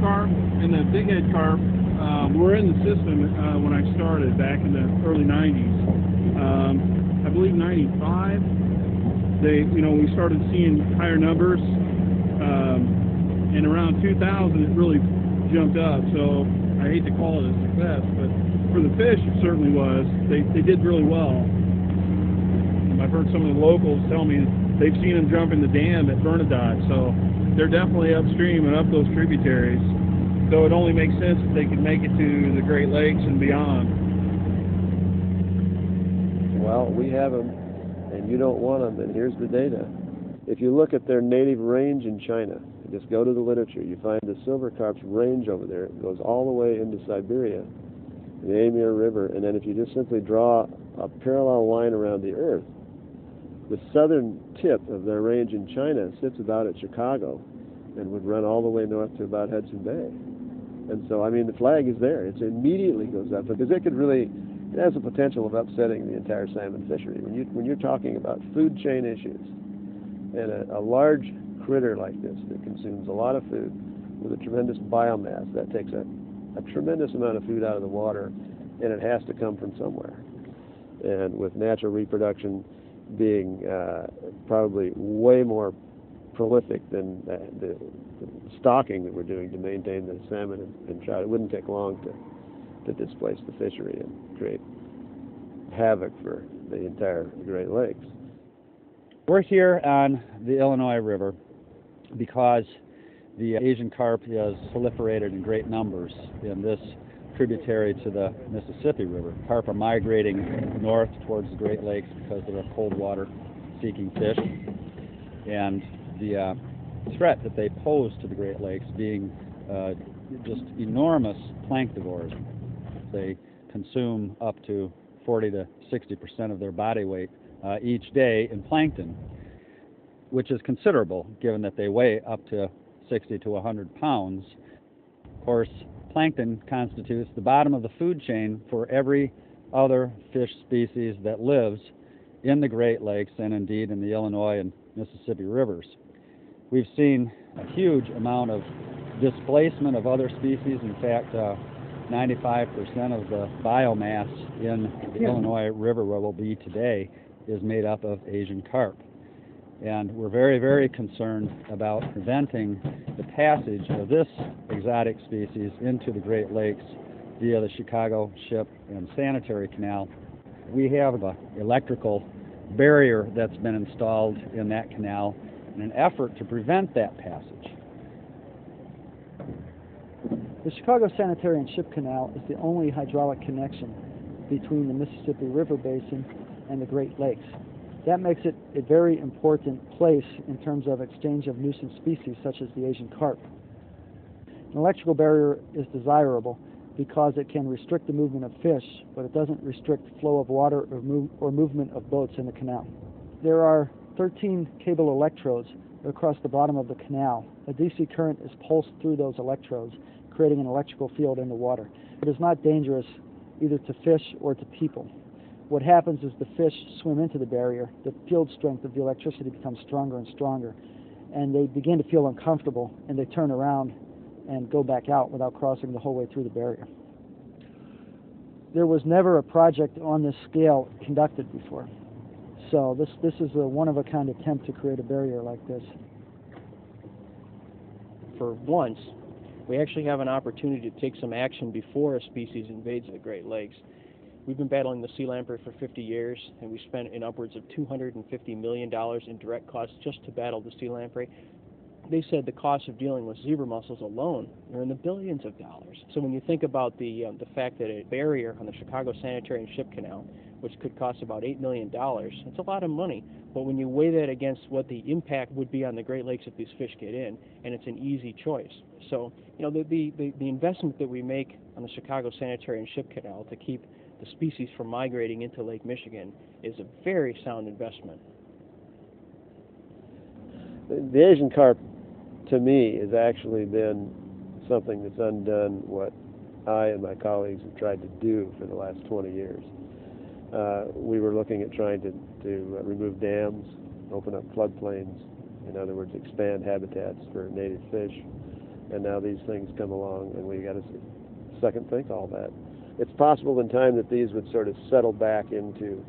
carp and the big head carp were in the system when I started back in the early 90s. I believe 95. We started seeing higher numbers, and around 2000 it really jumped up. So I hate to call it a success, but for the fish it certainly was. They did really well. I've heard some of the locals tell me they've seen them jump in the dam at Bernadette, so they're definitely upstream and up those tributaries. So it only makes sense that they could make it to the Great Lakes and beyond. Well, we have them, and you don't want them, and here's the data. If you look at their native range in China, just go to the literature, you find the silver carp's range over there. It goes all the way into Siberia, the Amur River, and then if you just simply draw a parallel line around the Earth, the southern tip of their range in China sits about at Chicago and would run all the way north to about Hudson Bay. And so, I mean, the flag is there. It immediately goes up because it has the potential of upsetting the entire salmon fishery. When you're talking about food chain issues and a large critter like this that consumes a lot of food with a tremendous biomass, that takes a tremendous amount of food out of the water, and it has to come from somewhere. And with natural reproduction being probably way more prolific than the stocking that we're doing to maintain the salmon and trout, it wouldn't take long to displace the fishery and create havoc for the entire Great Lakes. We're here on the Illinois River because the Asian carp is proliferated in great numbers in this tributary to the Mississippi River. Carp are migrating north towards the Great Lakes because they're a cold water seeking fish, and the threat that they pose to the Great Lakes being just enormous planktivores. They consume up to 40 to 60% of their body weight each day in plankton, which is considerable given that they weigh up to 60 to 100 pounds. Of course, plankton constitutes the bottom of the food chain for every other fish species that lives in the Great Lakes and indeed in the Illinois and Mississippi rivers. We've seen a huge amount of displacement of other species. In fact, 95% of the biomass in the Illinois River where we'll be today is made up of Asian carp. And we're very, very concerned about preventing the passage of this exotic species into the Great Lakes via the Chicago Ship and Sanitary Canal. We have an electrical barrier that's been installed in that canal in an effort to prevent that passage. The Chicago Sanitary and Ship Canal is the only hydraulic connection between the Mississippi River Basin and the Great Lakes. That makes it a very important place in terms of exchange of nuisance species such as the Asian carp. An electrical barrier is desirable because it can restrict the movement of fish, but it doesn't restrict the flow of water or movement of boats in the canal. There are 13 cable electrodes across the bottom of the canal. A DC current is pulsed through those electrodes, creating an electrical field in the water. It is not dangerous either to fish or to people. What happens is the fish swim into the barrier, the field strength of the electricity becomes stronger and stronger, and they begin to feel uncomfortable, and they turn around and go back out without crossing the whole way through the barrier. There was never a project on this scale conducted before. So this is a one-of-a-kind attempt to create a barrier like this. For once, we actually have an opportunity to take some action before a species invades the Great Lakes. We've been battling the sea lamprey for 50 years, and we spent in upwards of $250 million in direct costs just to battle the sea lamprey. They said the cost of dealing with zebra mussels alone are in the billions of dollars. So when you think about the fact that a barrier on the Chicago Sanitary and Ship Canal, which could cost about $8 million, it's a lot of money. But when you weigh that against what the impact would be on the Great Lakes if these fish get in, and it's an easy choice. So, the investment that we make on the Chicago Sanitary and Ship Canal to keep the species from migrating into Lake Michigan is a very sound investment. The Asian carp, to me, has actually been something that's undone what I and my colleagues have tried to do for the last 20 years. We were looking at trying to remove dams, open up floodplains, in other words, expand habitats for native fish. and now these things come along, and we got to second think all that. It's possible in time that these would sort of settle back into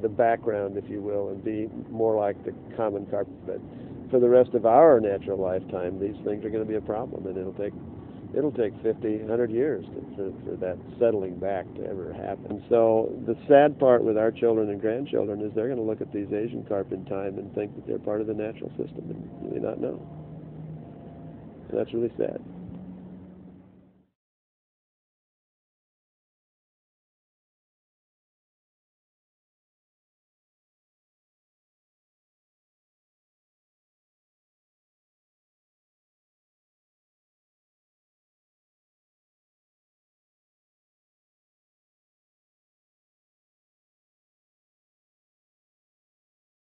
the background, if you will, and be more like the common carp. But for the rest of our natural lifetime, these things are going to be a problem, and it'll take 50, 100 years for that settling back to ever happen. So the sad part with our children and grandchildren is they're going to look at these Asian carp in time and think that they're part of the natural system and really not know. And that's really sad.